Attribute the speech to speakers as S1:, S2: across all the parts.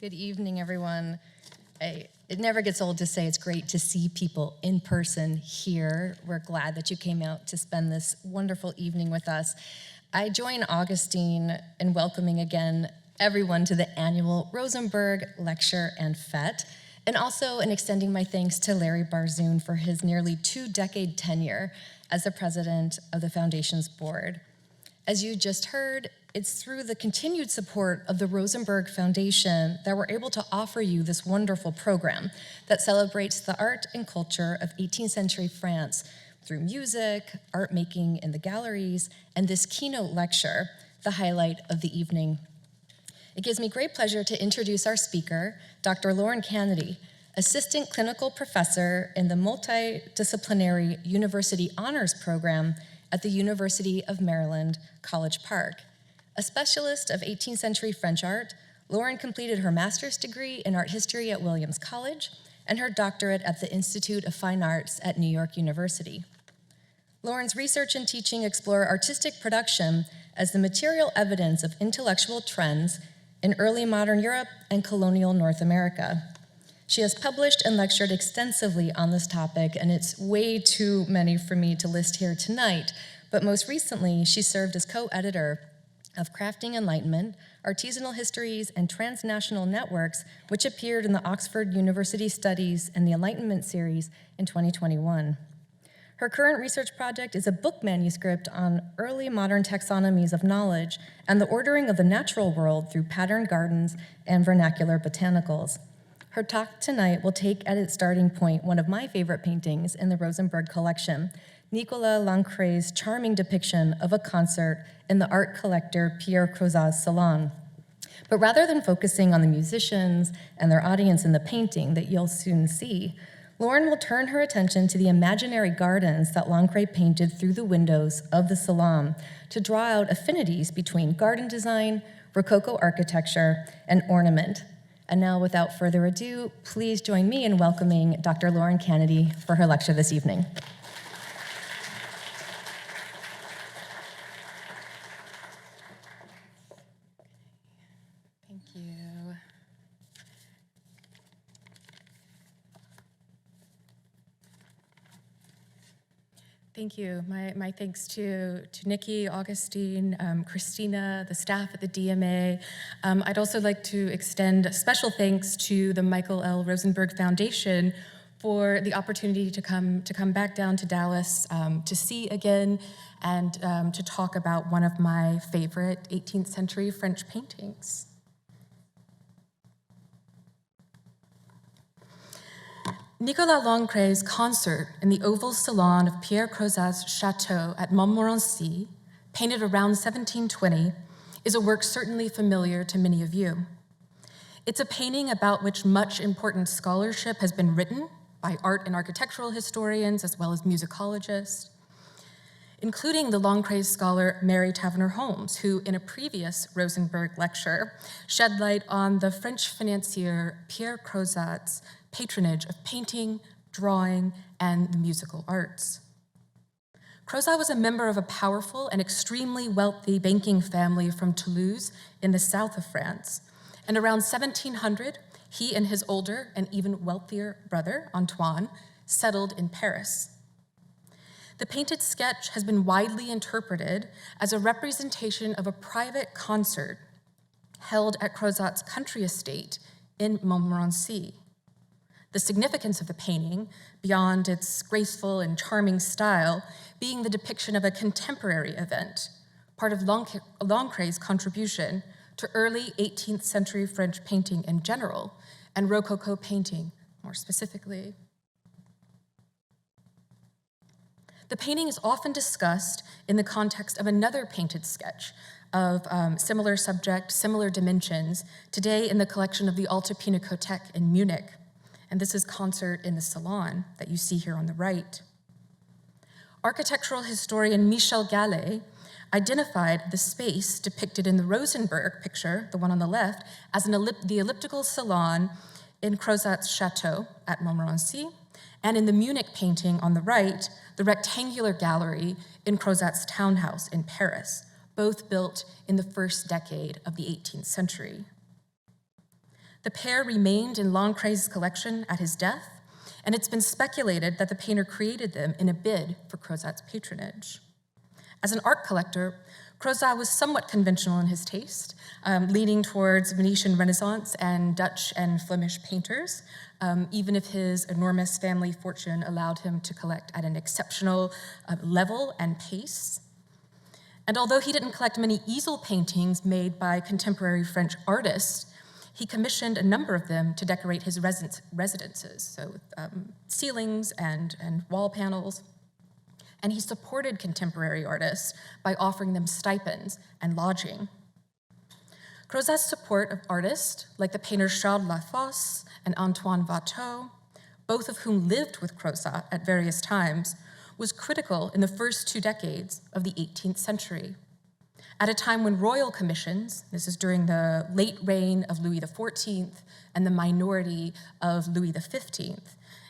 S1: Good evening, everyone. It never gets old to say it's great to see people in person here. We're glad that you came out to spend this wonderful evening with us. I join Augustine in welcoming again everyone to the annual Rosenberg Lecture and Fête, and also in extending my thanks to Larry Barzoon for his nearly 2-decade tenure as the president of the Foundation's board. As you just heard, it's through the continued support of the Rosenberg Foundation that we're able to offer you this wonderful program that celebrates the art and culture of 18th century France through music, art making in the galleries, and this keynote lecture, the highlight of the evening. It gives me great pleasure to introduce our speaker, Dr. Lauren Cannady, Assistant Clinical Professor in the Multidisciplinary University Honors Program at the University of Maryland, College Park. A specialist of 18th century French art, Lauren completed her master's degree in art history at Williams College and her doctorate at the Institute of Fine Arts at New York University. Lauren's research and teaching explore artistic production as the material evidence of intellectual trends in early modern Europe and colonial North America. She has published and lectured extensively on this topic, and it's way too many for me to list here tonight, but most recently, she served as co-editor of Crafting Enlightenment, Artisanal Histories, and Transnational Networks, which appeared in the Oxford University Studies and the Enlightenment series in 2021. Her current research project is a book manuscript on early modern taxonomies of knowledge and the ordering of the natural world through patterned gardens and vernacular botanicals. Her talk tonight will take at its starting point one of my favorite paintings in the Rosenberg collection, Nicolas Lancret's charming depiction of a concert in the art collector Pierre Crozat's salon. But rather than focusing on the musicians and their audience in the painting that you'll soon see, Lauren will turn her attention to the imaginary gardens that Lancret painted through the windows of the salon to draw out affinities between garden design, rococo architecture, and ornament. And now, without further ado, please join me in welcoming Dr. Lauren Cannady for her lecture this evening.
S2: Thank you. My thanks to Nikki, Augustine, Christina, the staff at the DMA. I'd also like to extend special thanks to the Michael L. Rosenberg Foundation for the opportunity to come back down to Dallas to see again and to talk about one of my favorite 18th century French paintings. Nicolas Lancret's concert in the oval salon of Pierre Crozat's chateau at Montmorency, painted around 1720, is a work certainly familiar to many of you. It's a painting about which much important scholarship has been written by art and architectural historians as well as musicologists, including the Lancret scholar Mary Taverner Holmes, who in a previous Rosenberg lecture shed light on the French financier Pierre Crozat's patronage of painting, drawing, and the musical arts. Crozat was a member of a powerful and extremely wealthy banking family from Toulouse in the south of France, and around 1700, he and his older and even wealthier brother, Antoine, settled in Paris. The painted sketch has been widely interpreted as a representation of a private concert held at Crozat's country estate in Montmorency. The significance of the painting, beyond its graceful and charming style, being the depiction of a contemporary event, part of Lancret's contribution to early 18th century French painting in general, and Rococo painting more specifically. The painting is often discussed in the context of another painted sketch of similar subject, similar dimensions, today in the collection of the Alte Pinakothek in Munich. And this is Concert in the Salon that you see here on the right. Architectural historian Michel Gallet identified the space depicted in the Rosenberg picture, the one on the left, as the elliptical salon in Crozat's chateau at Montmorency, and in the Munich painting on the right, the rectangular gallery in Crozat's townhouse in Paris, both built in the first decade of the 18th century. The pair remained in Lancret's collection at his death, and it's been speculated that the painter created them in a bid for Crozat's patronage. As an art collector, Crozat was somewhat conventional in his taste, leaning towards Venetian Renaissance and Dutch and Flemish painters, even if his enormous family fortune allowed him to collect at an exceptional level and pace. And although he didn't collect many easel paintings made by contemporary French artists, he commissioned a number of them to decorate his residences, so with ceilings and wall panels. And he supported contemporary artists by offering them stipends and lodging. Crozat's support of artists like the painters Charles Lafosse and Antoine Watteau, both of whom lived with Crozat at various times, was critical in the first 2 decades of the 18th century. At a time when royal commissions, this is during the late reign of Louis XIV and the minority of Louis XV,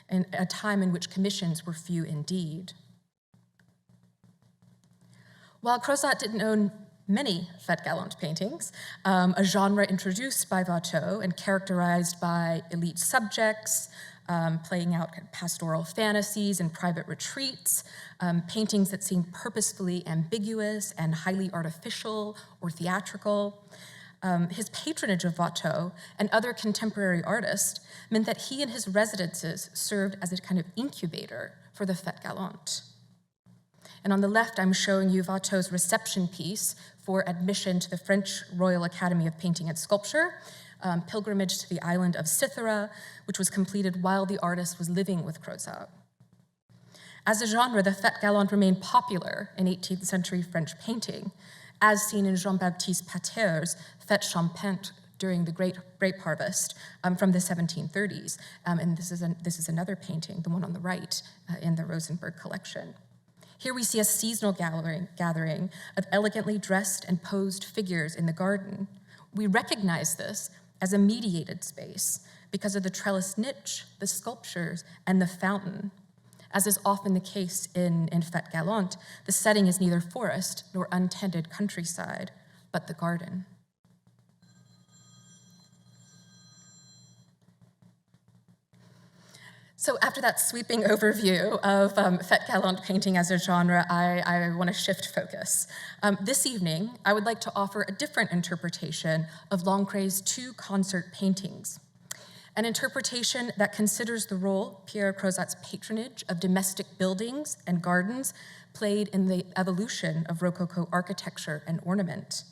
S2: and a time in which commissions were few indeed. While Crozat didn't own many fête galante paintings, a genre introduced by Watteau and characterized by elite subjects, playing out pastoral fantasies and private retreats, paintings that seem purposefully ambiguous and highly artificial or theatrical. His patronage of Watteau and other contemporary artists meant that he and his residences served as a kind of incubator for the fête galante. And on the left, I'm showing you Watteau's reception piece for admission to the French Royal Academy of Painting and Sculpture, pilgrimage to the island of Cythera, which was completed while the artist was living with Crozat. As a genre, the fête galante remained popular in 18th century French painting, as seen in Jean-Baptiste Pater's Fête Champêtre during the grape harvest from the 1730s. And this is another painting, the one on the right, in the Rosenberg collection. Here we see a seasonal gathering of elegantly dressed and posed figures in the garden. We recognize this as a mediated space because of the trellis niche, the sculptures, and the fountain. As is often the case in Fête Galante, the setting is neither forest nor untended countryside, but the garden. So after that sweeping overview of Fête Galante painting as a genre, I want to shift focus. This evening, I would like to offer a different interpretation of Lancret's 2 concert paintings, an interpretation that considers the role Pierre Crozat's patronage of domestic buildings and gardens played in the evolution of Rococo architecture and ornament.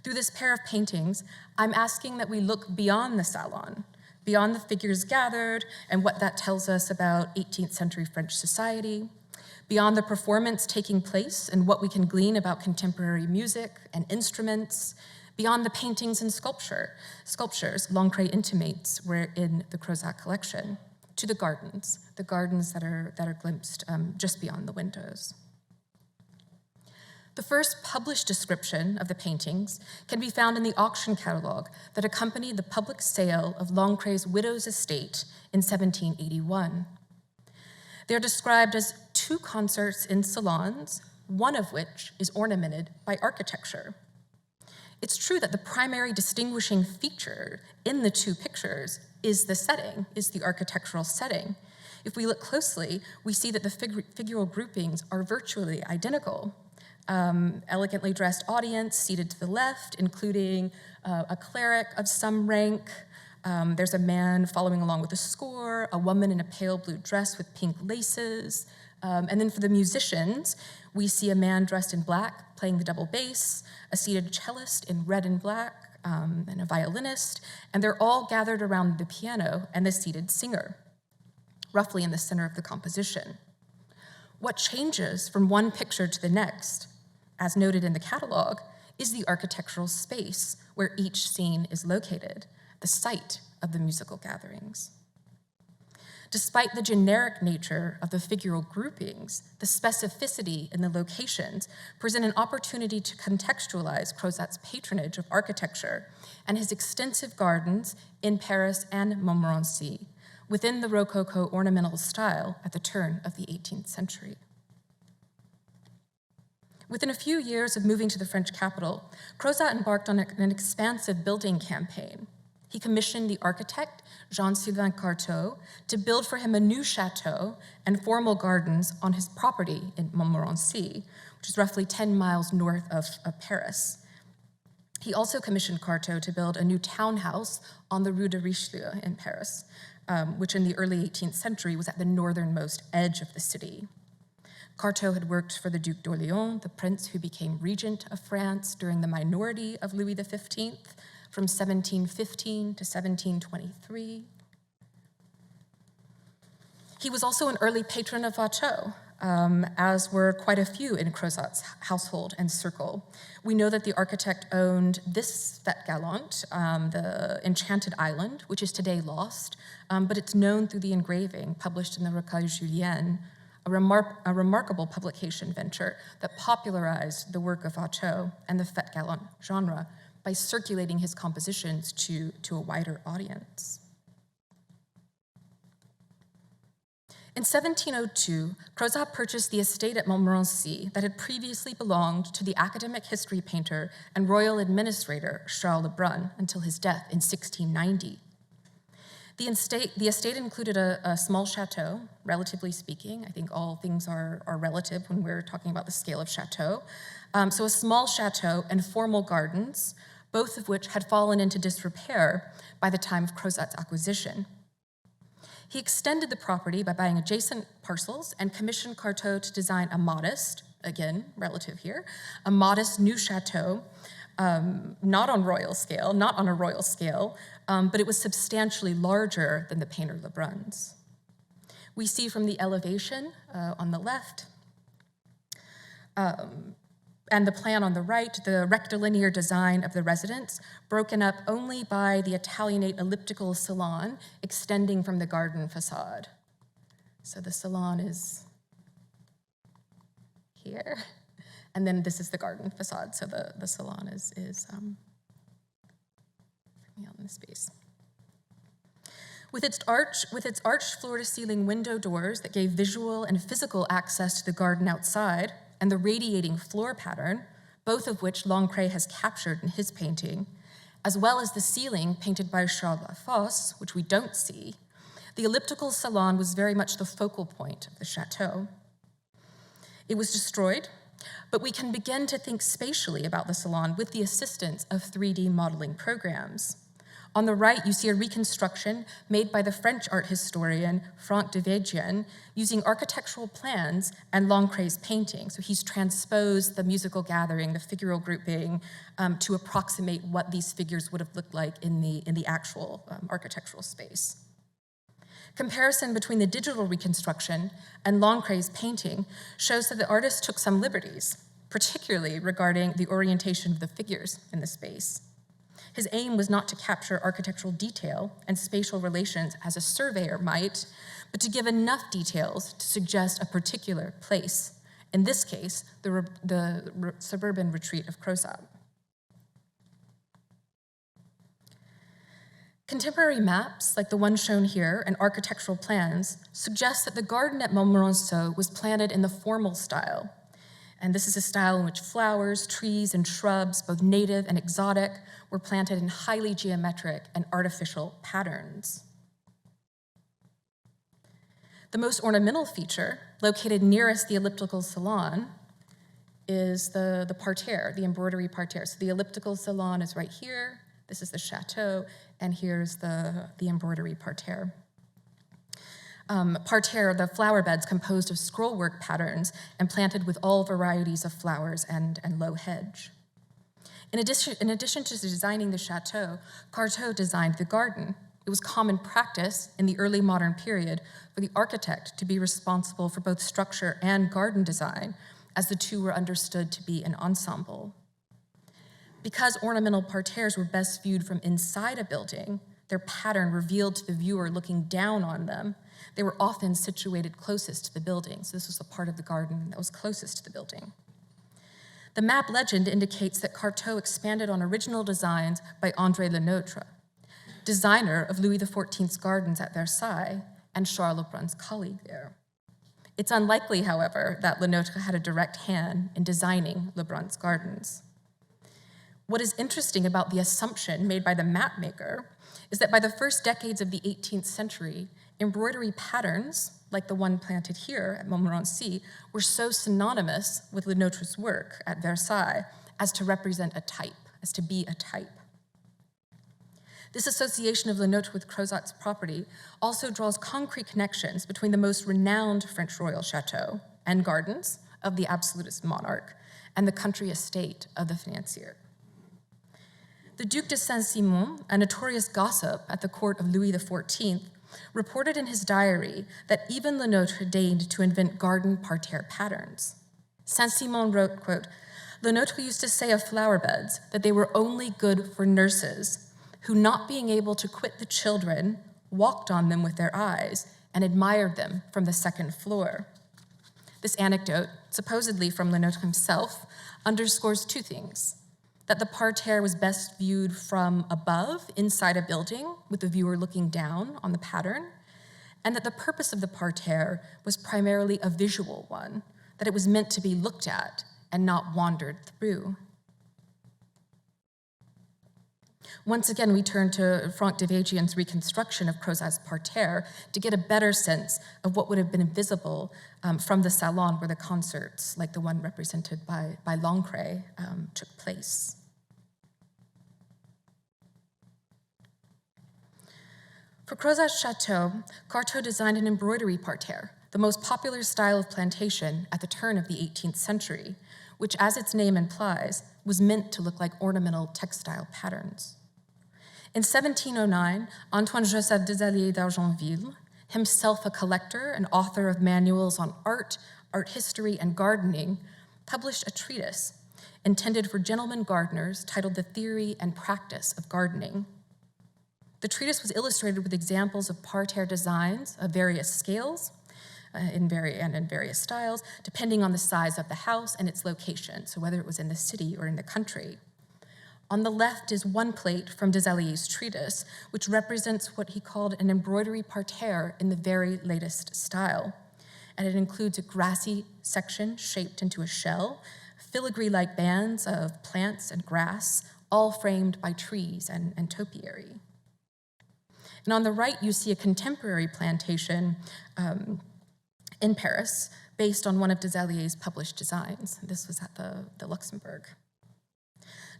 S2: Through this pair of paintings, I'm asking that we look beyond the salon, beyond the figures gathered and what that tells us about 18th century French society, beyond the performance taking place and what we can glean about contemporary music and instruments, beyond the paintings and sculptures Lancret intimates were in the Crozat collection, to the gardens that are glimpsed just beyond the windows. The first published description of the paintings can be found in the auction catalog that accompanied the public sale of Lancret's widow's estate in 1781. They're described as 2 concerts in salons, one of which is ornamented by architecture. It's true that the primary distinguishing feature in the 2 pictures is the architectural setting. If we look closely, we see that the figural groupings are virtually identical. Elegantly dressed audience seated to the left, including a cleric of some rank. There's a man following along with a score, a woman in a pale blue dress with pink laces. And then for the musicians, we see a man dressed in black playing the double bass, a seated cellist in red and black, and a violinist, and they're all gathered around the piano and the seated singer, roughly in the center of the composition. What changes from one picture to the next, as noted in the catalog, is the architectural space where each scene is located, the site of the musical gatherings. Despite the generic nature of the figural groupings, the specificity in the locations present an opportunity to contextualize Crozat's patronage of architecture and his extensive gardens in Paris and Montmorency within the Rococo ornamental style at the turn of the 18th century. Within a few years of moving to the French capital, Crozat embarked on an expansive building campaign. he commissioned the architect, Jean-Sylvain Carteau, to build for him a new chateau and formal gardens on his property in Montmorency, which is roughly 10 miles north of Paris. He also commissioned Carteau to build a new townhouse on the Rue de Richelieu in Paris, which in the early 18th century was at the northernmost edge of the city. Carteau had worked for the Duc d'Orléans, the prince who became regent of France during the minority of Louis XV from 1715 to 1723. He was also an early patron of Watteau, as were quite a few in Crozat's household and circle. We know that the architect owned this fête galante, the Enchanted Island, which is today lost, but it's known through the engraving published in the 𝘾𝙧𝙣𝙧𝙀, a remarkable publication venture that popularized the work of Watteau and the fête galante genre by circulating his compositions to a wider audience. In 1702, Crozat purchased the estate at Montmorency that had previously belonged to the academic history painter and royal administrator Charles Lebrun until his death in 1690. The estate included a small chateau, relatively speaking. I think all things are relative when we're talking about the scale of chateau. So a small chateau and formal gardens, both of which had fallen into disrepair by the time of Crozat's acquisition. He extended the property by buying adjacent parcels and commissioned Carteau to design a modest, again, relative here, a modest new chateau, not on a royal scale, but it was substantially larger than the painter Lebrun's. We see from the elevation on the left and the plan on the right, the rectilinear design of the residence, broken up only by the Italianate elliptical salon extending from the garden facade. So the salon is here, and then this is the garden facade. So the salon is out in the space. With its arched floor-to-ceiling window doors that gave visual and physical access to the garden outside, and the radiating floor pattern, both of which Lancret has captured in his painting, as well as the ceiling painted by Charles Lafosse, which we don't see, the elliptical salon was very much the focal point of the chateau. It was destroyed, but we can begin to think spatially about the salon with the assistance of 3D modeling programs. On the right, you see a reconstruction made by the French art historian Franck de Védienne using architectural plans and Lancret's painting. So he's transposed the musical gathering, the figural grouping, to approximate what these figures would have looked like in the actual architectural space. Comparison between the digital reconstruction and Lancret's painting shows that the artist took some liberties, particularly regarding the orientation of the figures in the space. His aim was not to capture architectural detail and spatial relations as a surveyor might, but to give enough details to suggest a particular place, in this case, the suburban retreat of Crozat. Contemporary maps, like the one shown here, and architectural plans, suggest that the garden at Montmorency was planted in the formal style. And this is a style in which flowers, trees, and shrubs, both native and exotic, were planted in highly geometric and artificial patterns. The most ornamental feature, located nearest the elliptical salon, is the parterre, the embroidery parterre. So the elliptical salon is right here, this is the chateau, and here's the embroidery parterre. Parterre, the flower beds composed of scrollwork patterns and planted with all varieties of flowers and low hedge. In addition to designing the chateau, Carteau designed the garden. It was common practice in the early modern period for the architect to be responsible for both structure and garden design, as the two were understood to be an ensemble. Because ornamental parterres were best viewed from inside a building, their pattern revealed to the viewer looking down on them. They were often situated closest to the building, so this was the part of the garden that was closest to the building. The map legend indicates that Carteau expanded on original designs by André Lenôtre, designer of Louis XIV's gardens at Versailles and Charles Lebrun's colleague there. It's unlikely, however, that Lenôtre had a direct hand in designing Lebrun's gardens. What is interesting about the assumption made by the map maker is that by the first decades of the 18th century, embroidery patterns, like the one planted here at Montmorency, were so synonymous with Le Nothre's work at Versailles as to represent a type, as to be a type. This association of Le Nôtre with Crozat's property also draws concrete connections between the most renowned French royal chateau and gardens of the absolutist monarch and the country estate of the financier. The Duc de Saint-Simon, a notorious gossip at the court of Louis XIV, reported in his diary that even Le Nôtre deigned to invent garden parterre patterns. Saint-Simon wrote, quote, "Le Nôtre used to say of flower beds that they were only good for nurses, who, not being able to quit the children, walked on them with their eyes and admired them from the second floor." This anecdote, supposedly from Le Nôtre himself, underscores two things: that the parterre was best viewed from above, inside a building, with the viewer looking down on the pattern, and that the purpose of the parterre was primarily a visual one, that it was meant to be looked at and not wandered through. Once again, we turn to Franck de Végien's reconstruction of Crozat's parterre to get a better sense of what would have been visible from the salon where the concerts, like the one represented by Lancret, took place. For Crozat's chateau, Carteau designed an embroidery parterre, the most popular style of plantation at the turn of the 18th century, which, as its name implies, was meant to look like ornamental textile patterns. In 1709, Antoine-Joseph 𝘖𝙖𝙧𝙗𝙧𝙗𝙧, himself a collector and author of manuals on art, art history, and gardening, published a treatise intended for gentlemen gardeners titled The Theory and Practice of Gardening. The treatise was illustrated with examples of parterre designs of various scales in various styles, depending on the size of the house and its location, so whether it was in the city or in the country. On the left is one plate from 𝘖𝙧𝙧's treatise, which represents what he called an embroidery parterre in the very latest style. And it includes a grassy section shaped into a shell, filigree-like bands of plants and grass, all framed by trees and topiary. And on the right, you see a contemporary plantation in Paris based on one of 𝘖𝙧's published designs. This was at the Luxembourg.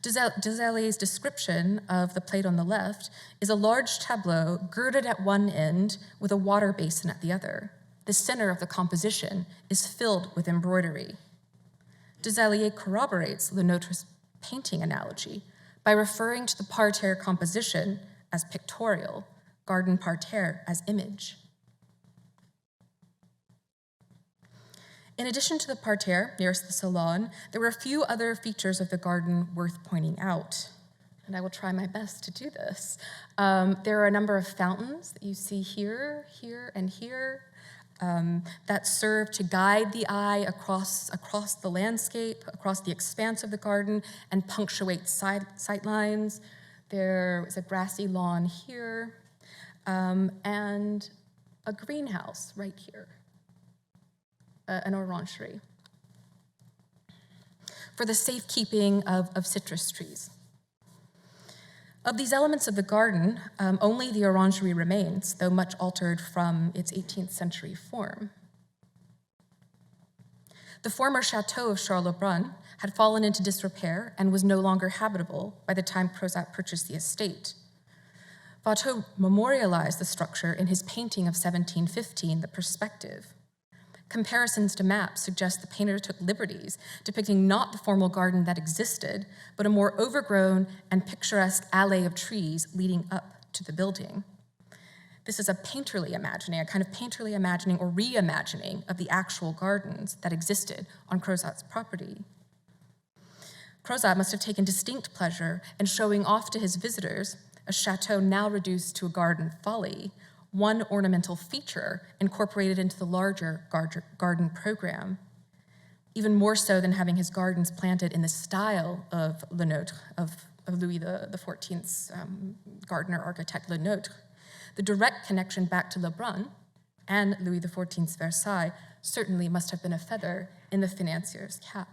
S2: 𝘖𝙧's description of the plate on the left is a large tableau girded at one end with a water basin at the other. The center of the composition is filled with embroidery. 𝘖𝙧 corroborates Le Nôtre's painting analogy by referring to the parterre composition as pictorial, garden parterre as image. In addition to the parterre nearest the salon, there were a few other features of the garden worth pointing out, and I will try my best to do this. There are a number of fountains that you see here, here, and here that serve to guide the eye across the landscape, across the expanse of the garden, and punctuate sight lines. There is a grassy lawn here, and a greenhouse right here. An orangerie, for the safekeeping of citrus trees. Of these elements of the garden, only the orangerie remains, though much altered from its 18th century form. The former chateau of Charles-le-Brun had fallen into disrepair and was no longer habitable by the time Crozat purchased the estate. Watteau memorialized the structure in his painting of 1715, The Perspective. Comparisons to maps suggest the painter took liberties, depicting not the formal garden that existed, but a more overgrown and picturesque alley of trees leading up to the building. This is a kind of painterly imagining or reimagining of the actual gardens that existed on Crozat's property. Crozat must have taken distinct pleasure in showing off to his visitors a chateau now reduced to a garden folly, one ornamental feature incorporated into the larger garden program, even more so than having his gardens planted in the style of Le Nôtre, of Louis XIV's gardener-architect Le Nôtre. The direct connection back to Lebrun and Louis XIV's Versailles certainly must have been a feather in the financier's cap.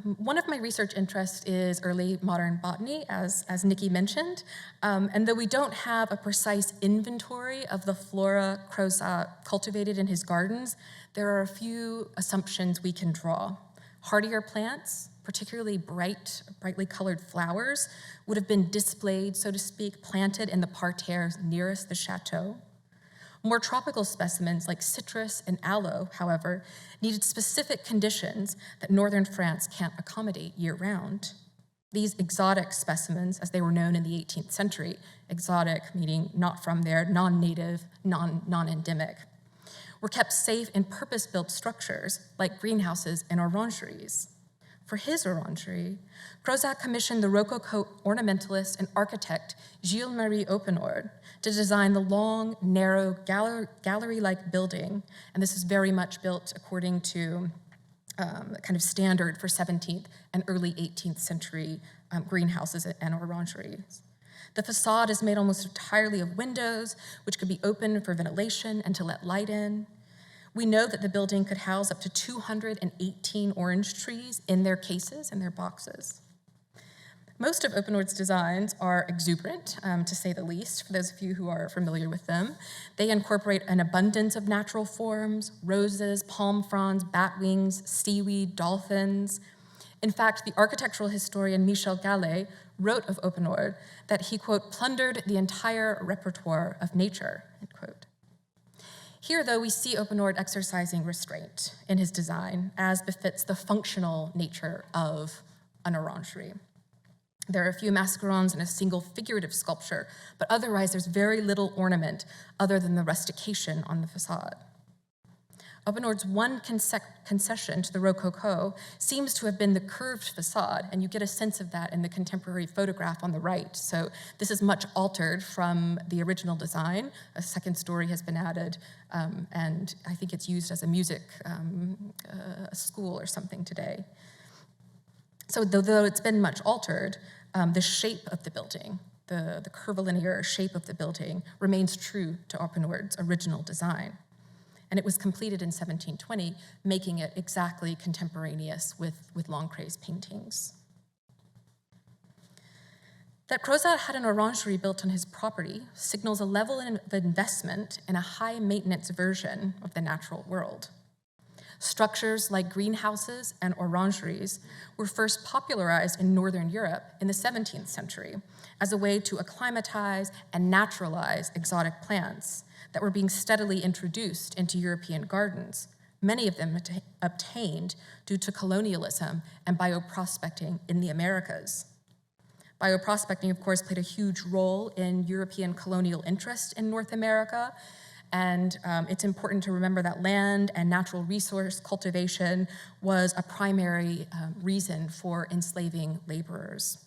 S2: One of my research interests is early modern botany, as Nikki mentioned, and though we don't have a precise inventory of the flora Crozat cultivated in his gardens, there are a few assumptions we can draw. Hardier plants, particularly brightly colored flowers, would have been displayed, so to speak, planted in the parterres nearest the chateau. More tropical specimens like citrus and aloe, however, needed specific conditions that northern France can't accommodate year-round. These exotic specimens, as they were known in the 18th century, exotic meaning not from there, non-native, non-endemic, were kept safe in purpose-built structures like greenhouses and orangeries. For his orangery, Crozat commissioned the rococo ornamentalist and architect �々𝘀𝑚 to design the long, narrow, gallery-like building, and this is very much built according to kind of standard for 17th and early 18th century greenhouses and orangeries. The facade is made almost entirely of windows, which could be opened for ventilation and to let light in. We know that the building could house up to 218 orange trees in their cases, in their boxes. Most of 𝘀𝑚 designs are exuberant, to say the least, for those of you who are familiar with them. They incorporate an abundance of natural forms, roses, palm fronds, bat wings, seaweed, dolphins. In fact, the architectural historian Michel Gallet wrote of 𝘀𝑚 that he, quote, plundered the entire repertoire of nature, end quote. Here, though, we see 𝘀𝑚 exercising restraint in his design, as befits the functional nature of an orangery. There are a few mascarons and a single figurative sculpture, but otherwise there's very little ornament other than the rustication on the facade. 𝘀𝑚's one concession to the Rococo seems to have been the curved facade, and you get a sense of that in the contemporary photograph on the right. So this is much altered from the original design. A second story has been added, and I think it's used as a music school or something today. So though it's been much altered, the shape of the building, the curvilinear shape of the building, remains true to 𝘀𝑚's original design. And it was completed in 1720, making it exactly contemporaneous with Lancret's paintings. That Crozat had an orangery built on his property signals a level of investment in a high-maintenance version of the natural world. Structures like greenhouses and orangeries were first popularized in Northern Europe in the 17th century as a way to acclimatize and naturalize exotic plants that were being steadily introduced into European gardens, many of them obtained due to colonialism and bioprospecting in the Americas. Bioprospecting, of course, played a huge role in European colonial interest in North America, and it's important to remember that land and natural resource cultivation was a primary reason for enslaving laborers.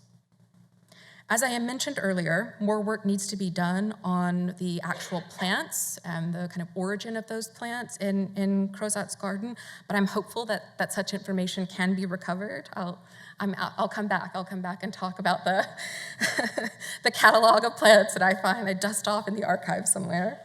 S2: As I mentioned earlier, more work needs to be done on the actual plants and the kind of origin of those plants in Crozat's garden, but I'm hopeful that such information can be recovered. I'll come back and talk about the, the catalog of plants that I find I dust off in the archive somewhere.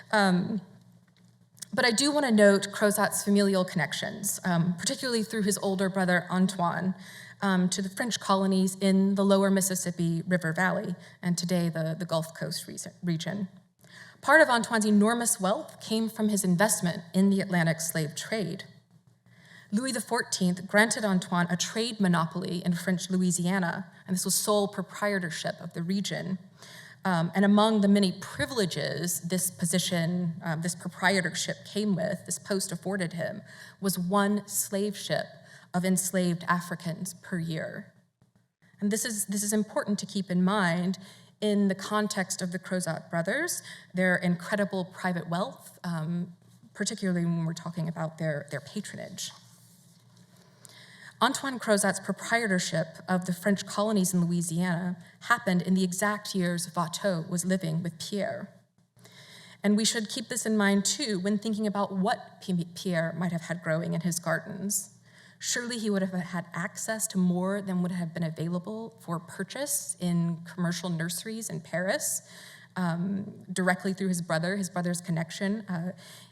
S2: But I do want to note Crozat's familial connections, particularly through his older brother Antoine, to the French colonies in the lower Mississippi River Valley, and today the Gulf Coast region. Part of Antoine's enormous wealth came from his investment in the Atlantic slave trade. Louis XIV granted Antoine a trade monopoly in French Louisiana, and this was sole proprietorship of the region. And among the many privileges this position, this proprietorship came with, this post afforded him, was one slave ship of enslaved Africans per year. And this is important to keep in mind in the context of the Crozat brothers, their incredible private wealth, particularly when we're talking about their patronage. Antoine Crozat's proprietorship of the French colonies in Louisiana happened in the exact years Watteau was living with Pierre. And we should keep this in mind too when thinking about what Pierre might have had growing in his gardens. Surely he would have had access to more than would have been available for purchase in commercial nurseries in Paris, directly through his brother's connection,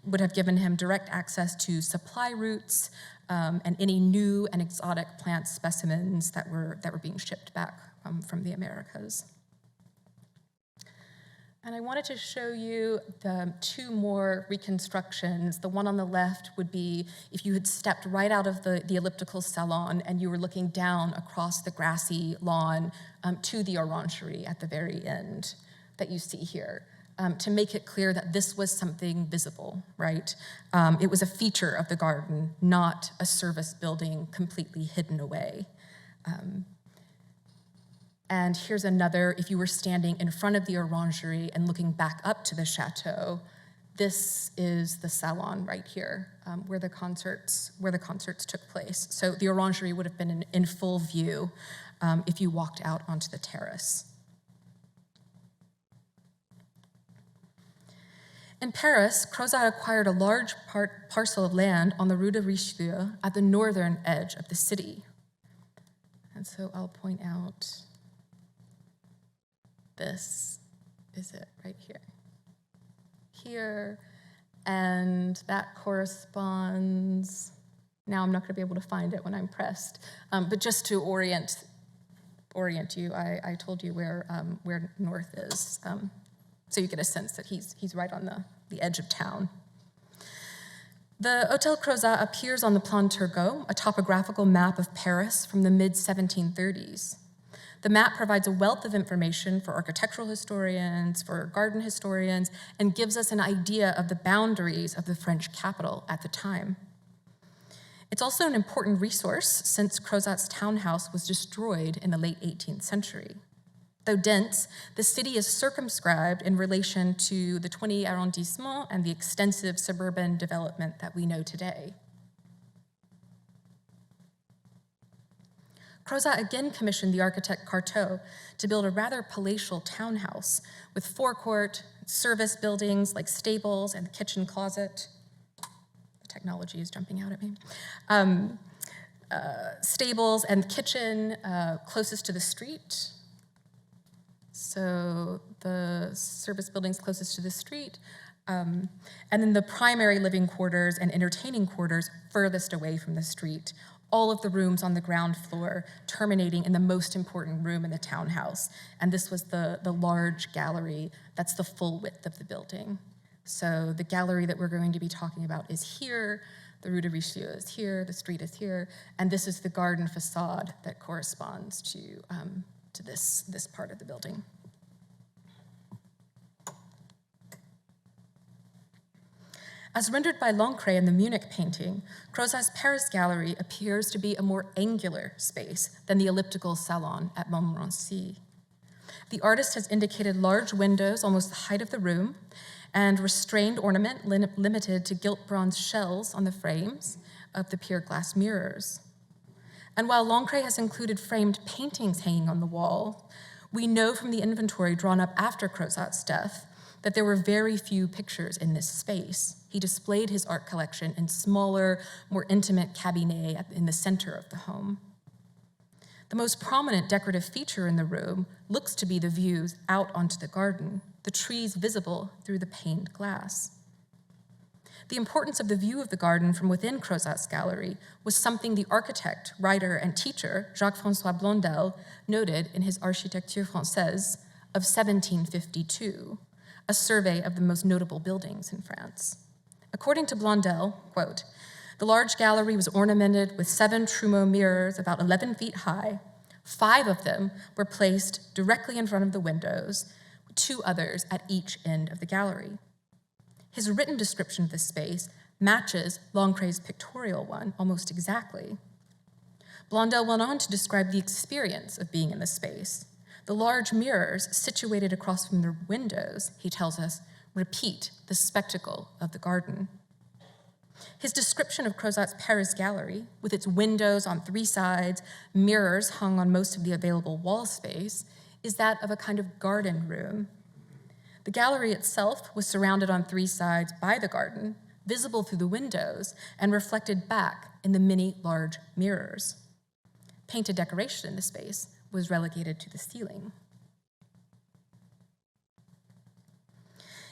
S2: would have given him direct access to supply routes, and any new and exotic plant specimens that were being shipped back from the Americas. And I wanted to show you the two more reconstructions. The one on the left would be if you had stepped right out of the elliptical salon and you were looking down across the grassy lawn to the orangery at the very end that you see here, to make it clear that this was something visible, right? It was a feature of the garden, not a service building completely hidden away. And here's another, if you were standing in front of the orangery and looking back up to the chateau, this is the salon right here, where the concerts took place. So the orangery would have been in full view if you walked out onto the terrace. In Paris, Crozat acquired a large parcel of land on the Rue de Richelieu at the northern edge of the city. And so I'll point out, this is it right here. Here, and that corresponds, now I'm not gonna be able to find it when I'm pressed, but just to orient you, I told you where north is, so you get a sense that he's right on the edge of town. The Hôtel Crozat appears on the Plan Turgot, a topographical map of Paris from the mid-1730s. The map provides a wealth of information for architectural historians, for garden historians, and gives us an idea of the boundaries of the French capital at the time. It's also an important resource since Crozat's townhouse was destroyed in the late 18th century. Though dense, the city is circumscribed in relation to the 20 arrondissements and the extensive suburban development that we know today. Crozat again commissioned the architect Carteau to build a rather palatial townhouse with forecourt, service buildings like stables and kitchen closet. The technology is jumping out at me. Stables and kitchen closest to the street. So the service buildings closest to the street, and then the primary living quarters and entertaining quarters furthest away from the street. All of the rooms on the ground floor terminating in the most important room in the townhouse. And this was the large gallery that's the full width of the building. So the gallery that we're going to be talking about is here, the Rue de Richelieu is here, the street is here, and this is the garden facade that corresponds to this part of the building. As rendered by Lancret in the Munich painting, Crozat's Paris gallery appears to be a more angular space than the elliptical salon at Montmorency. The artist has indicated large windows almost the height of the room and restrained ornament limited to gilt bronze shells on the frames of the pier glass mirrors. And while Lancret has included framed paintings hanging on the wall, we know from the inventory drawn up after Crozat's death that there were very few pictures in this space. He displayed his art collection in smaller, more intimate cabinets in the center of the home. The most prominent decorative feature in the room looks to be the views out onto the garden, the trees visible through the paned glass. The importance of the view of the garden from within Crozat's gallery was something the architect, writer, and teacher, Jacques-François Blondel, noted in his Architecture Française of 1752, a survey of the most notable buildings in France. According to Blondel, quote, "The large gallery was ornamented with 7 trumeau mirrors about 11 feet high. 5 of them were placed directly in front of the windows, 2 others at each end of the gallery." His written description of this space matches Lancret's pictorial one almost exactly. Blondel went on to describe the experience of being in the space. The large mirrors situated across from the windows, he tells us, repeat the spectacle of the garden. His description of Crozat's Paris gallery, with its windows on 3 sides, mirrors hung on most of the available wall space, is that of a kind of garden room. The gallery itself was surrounded on 3 sides by the garden, visible through the windows, and reflected back in the many large mirrors. Painted decoration in the space was relegated to the ceiling.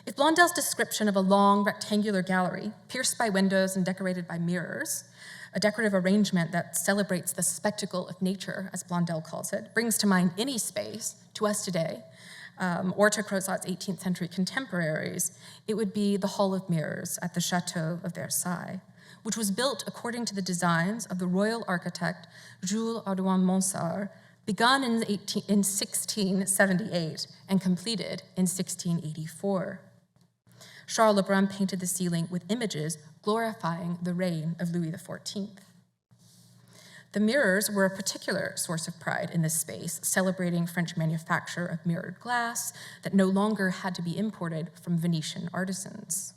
S2: If Blondel's description of a long rectangular gallery, pierced by windows and decorated by mirrors, a decorative arrangement that celebrates the spectacle of nature, as Blondel calls it, brings to mind any space to us today, or to Crozat's 18th century contemporaries, it would be the Hall of Mirrors at the Chateau of Versailles, which was built according to the designs of the royal architect Jules Audouin-Monsard, begun in 1678 and completed in 1684. Charles Lebrun painted the ceiling with images glorifying the reign of Louis XIV. The mirrors were a particular source of pride in this space, celebrating French manufacture of mirrored glass that no longer had to be imported from Venetian artisans.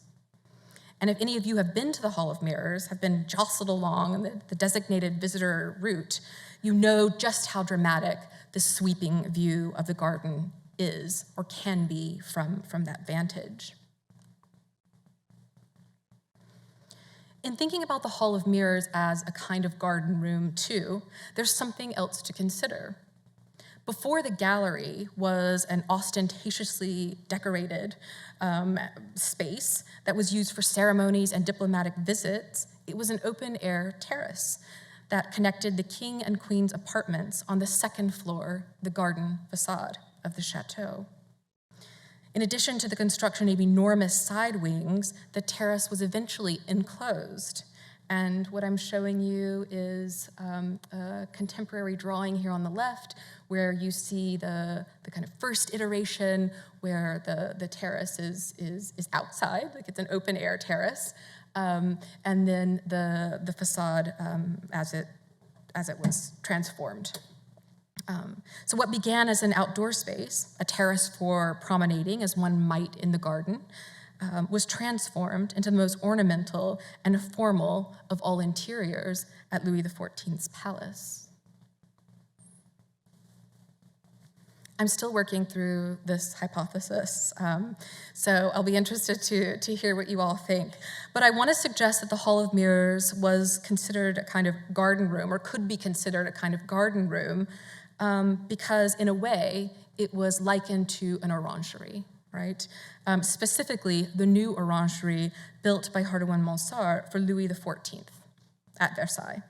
S2: And if any of you have been to the Hall of Mirrors, have been jostled along the designated visitor route, you know just how dramatic the sweeping view of the garden is or can be from that vantage. In thinking about the Hall of Mirrors as a kind of garden room too, there's something else to consider. Before the gallery was an ostentatiously decorated space that was used for ceremonies and diplomatic visits, it was an open-air terrace that connected the king and queen's apartments on the second floor, the garden facade of the chateau. In addition to the construction of enormous side wings, the terrace was eventually enclosed. And what I'm showing you is a contemporary drawing here on the left, where you see the kind of first iteration where the terrace is outside, like it's an open air terrace, and then the facade as it was transformed. So what began as an outdoor space, a terrace for promenading as one might in the garden, was transformed into the most ornamental and formal of all interiors at Louis XIV's palace. I'm still working through this hypothesis, so I'll be interested to hear what you all think. But I want to suggest that the Hall of Mirrors was considered a kind of garden room, or could be considered a kind of garden room, because in a way, it was likened to an orangery, right? Specifically, the new orangery built by Audouin-Monsard for Louis XIV at Versailles.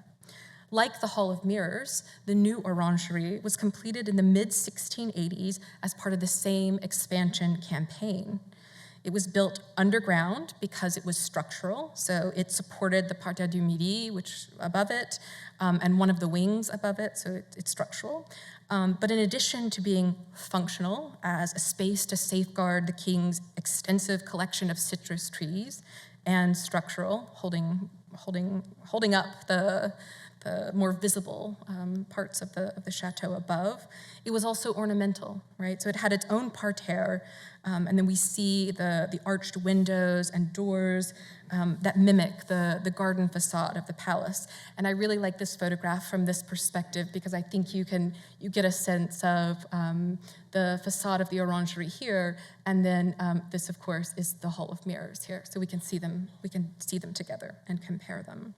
S2: Like the Hall of Mirrors, the new orangery was completed in the mid-1680s as part of the same expansion campaign. It was built underground because it was structural, so it supported the parterres du Midi, which above it, and one of the wings above it, so it's structural. But in addition to being functional as a space to safeguard the king's extensive collection of citrus trees, and structural, holding up the more visible parts of the chateau above, it was also ornamental, right? So it had its own parterre, and then we see the arched windows and doors that mimic the garden facade of the palace. And I really like this photograph from this perspective because I think you get a sense of the facade of the orangery here, and then this, of course, is the Hall of Mirrors here. So we can see them together and compare them.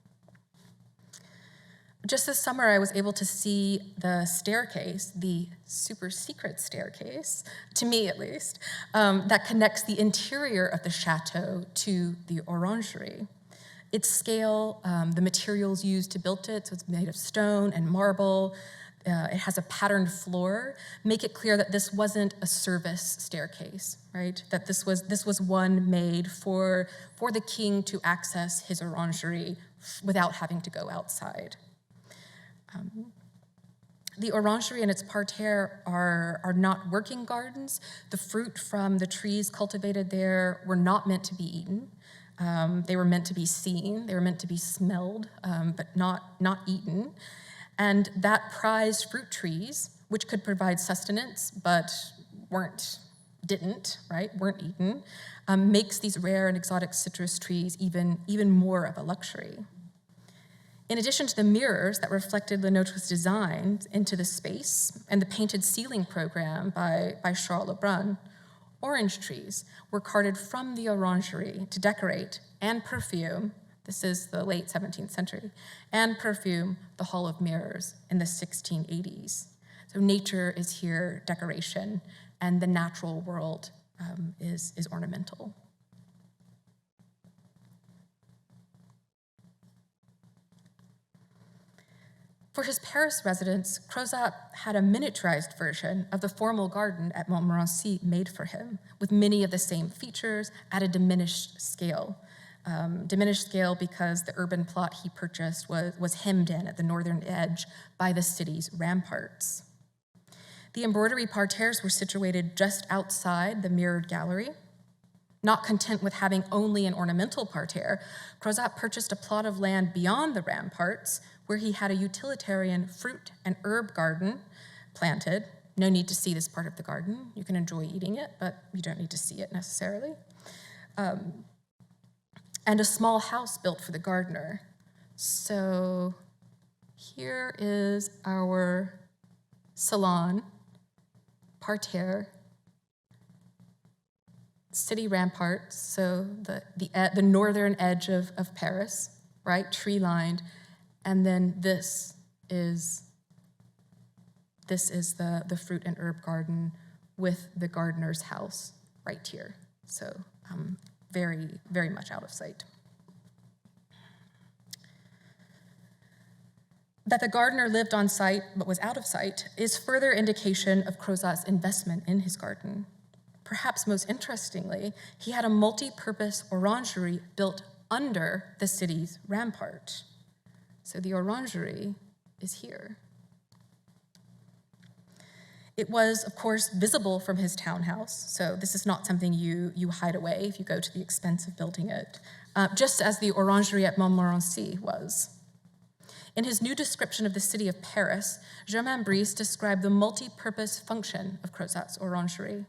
S2: Just this summer, I was able to see the staircase, the super secret staircase, to me at least, that connects the interior of the chateau to the orangery. Its scale, the materials used to build it, so it's made of stone and marble, it has a patterned floor, make it clear that this wasn't a service staircase, right? That this was one made for the king to access his orangery without having to go outside. The orangery and its parterre are not working gardens. The fruit from the trees cultivated there were not meant to be eaten. They were meant to be seen. They were meant to be smelled, but not eaten. And that prized fruit trees, which could provide sustenance but weren't eaten, makes these rare and exotic citrus trees even more of a luxury. In addition to the mirrors that reflected Lenotre's design into the space and the painted ceiling program by Charles Lebrun, orange trees were carted from the orangery to decorate and perfume, this is the late 17th century, and perfume the Hall of Mirrors in the 1680s. So nature is here decoration, and the natural world is ornamental. For his Paris residence, Crozat had a miniaturized version of the formal garden at Montmorency made for him, with many of the same features at a diminished scale. Diminished scale because the urban plot he purchased was hemmed in at the northern edge by the city's ramparts. The embroidery parterres were situated just outside the mirrored gallery. Not content with having only an ornamental parterre, Crozat purchased a plot of land beyond the ramparts where he had a utilitarian fruit and herb garden planted. No need to see this part of the garden. You can enjoy eating it, but you don't need to see it necessarily. And a small house built for the gardener. So here is our salon, parterre, city ramparts, so the northern edge of Paris, right, tree-lined, and then this is the fruit and herb garden with the gardener's house right here. So very, very much out of sight. That the gardener lived on site but was out of sight is further indication of Crozat's investment in his garden. Perhaps most interestingly, he had a multi-purpose orangery built under the city's rampart. So the orangery is here. It was, of course, visible from his townhouse, so this is not something you hide away if you go to the expense of building it, just as the orangery at Montmorency was. In his new description of the city of Paris, Germain Brice described the multi-purpose function of Crozat's orangery.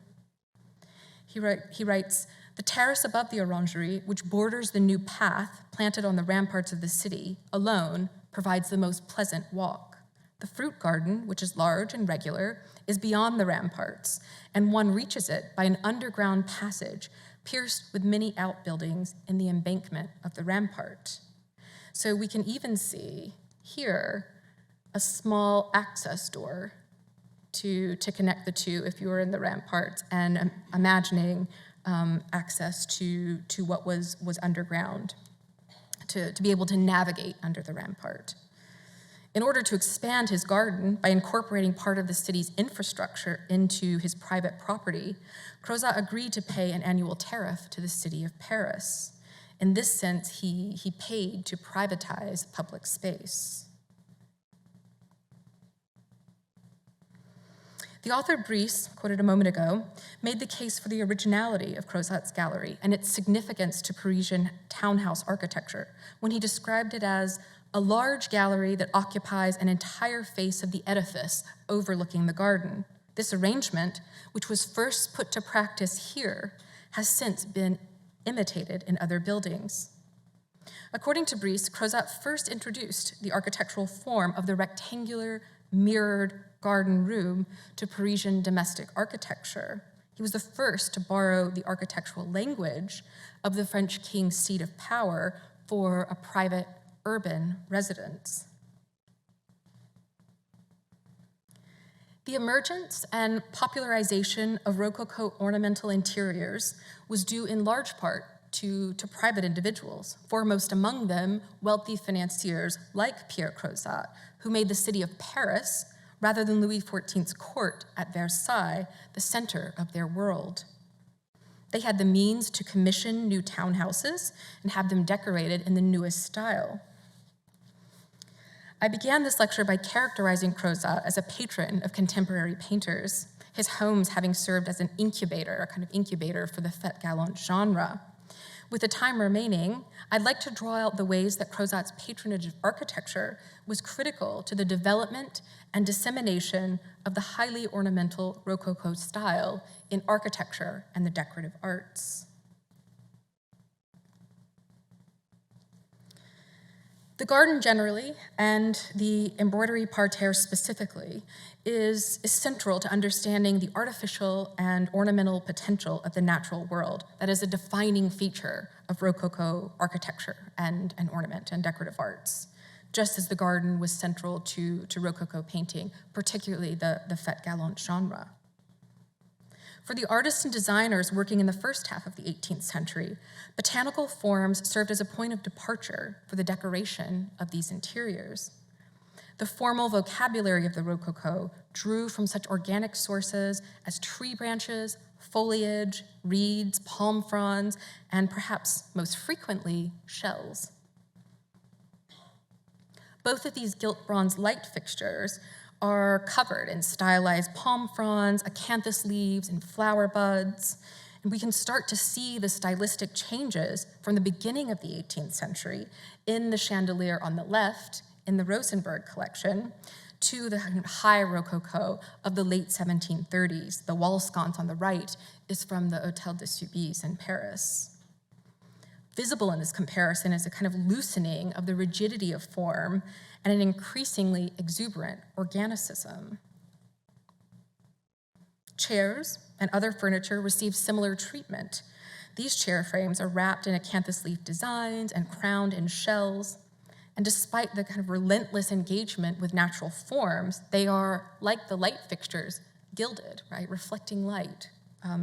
S2: He writes, "The terrace above the orangery, which borders the new path planted on the ramparts of the city, alone provides the most pleasant walk. The fruit garden, which is large and regular, is beyond the ramparts, and one reaches it by an underground passage pierced with many outbuildings in the embankment of the rampart." So we can even see here a small access door to connect the two if you were in the ramparts, and imagining access to what was underground, to be able to navigate under the rampart. In order to expand his garden by incorporating part of the city's infrastructure into his private property, Crozat agreed to pay an annual tariff to the city of Paris. In this sense, he paid to privatize public space. The author Brice, quoted a moment ago, made the case for the originality of Crozat's gallery and its significance to Parisian townhouse architecture when he described it as a large gallery that occupies an entire face of the edifice overlooking the garden. This arrangement, which was first put to practice here, has since been imitated in other buildings. According to Brice, Crozat first introduced the architectural form of the rectangular, mirrored garden room to Parisian domestic architecture. He was the first to borrow the architectural language of the French king's seat of power for a private urban residence. The emergence and popularization of Rococo ornamental interiors was due in large part to private individuals, foremost among them wealthy financiers like Pierre Crozat, who made the city of Paris, rather than Louis XIV's court at Versailles, the center of their world. They had the means to commission new townhouses and have them decorated in the newest style. I began this lecture by characterizing Crozat as a patron of contemporary painters, his homes having served as an incubator, a kind of incubator for the fête galante genre. With the time remaining, I'd like to draw out the ways that Crozat's patronage of architecture was critical to the development and dissemination of the highly ornamental Rococo style in architecture and the decorative arts. The garden generally, and the embroidery parterre specifically, is central to understanding the artificial and ornamental potential of the natural world that is a defining feature of Rococo architecture and ornament and decorative arts, just as the garden was central to Rococo painting, particularly the fête galante genre. For the artists and designers working in the first half of the 18th century, botanical forms served as a point of departure for the decoration of these interiors. The formal vocabulary of the Rococo drew from such organic sources as tree branches, foliage, reeds, palm fronds, and perhaps most frequently, shells. Both of these gilt bronze light fixtures are covered in stylized palm fronds, acanthus leaves, and flower buds. And we can start to see the stylistic changes from the beginning of the 18th century in the chandelier on the left in the Rosenberg collection to the high Rococo of the late 1730s. The wall sconce on the right is from the 𝘖𝙧𝙧𝙧𝙧 in Paris. Visible in this comparison is a kind of loosening of the rigidity of form and an increasingly exuberant organicism. Chairs and other furniture receive similar treatment. These chair frames are wrapped in acanthus leaf designs and crowned in shells. And despite the kind of relentless engagement with natural forms, they are, like the light fixtures, gilded, right, reflecting light,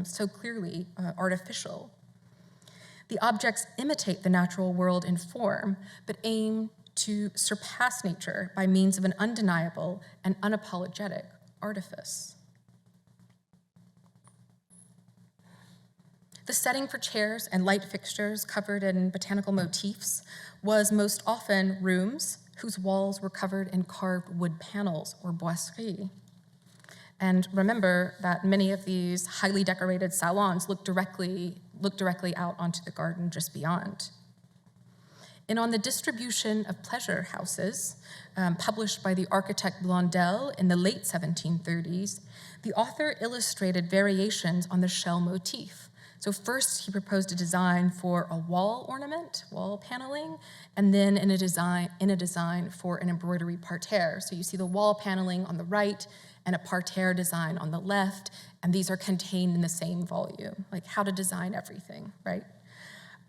S2: so clearly artificial. The objects imitate the natural world in form, but aim to surpass nature by means of an undeniable and unapologetic artifice. The setting for chairs and light fixtures covered in botanical motifs was most often rooms whose walls were covered in carved wood panels or boiseries. And remember that many of these highly decorated salons look directly out onto the garden just beyond. And on the distribution of pleasure houses, published by the architect Blondel in the late 1730s, the author illustrated variations on the shell motif. So first, he proposed a design for a wall ornament, wall paneling, and then in a design for an embroidery parterre. So you see the wall paneling on the right and a parterre design on the left, and these are contained in the same volume, like how to design everything, right?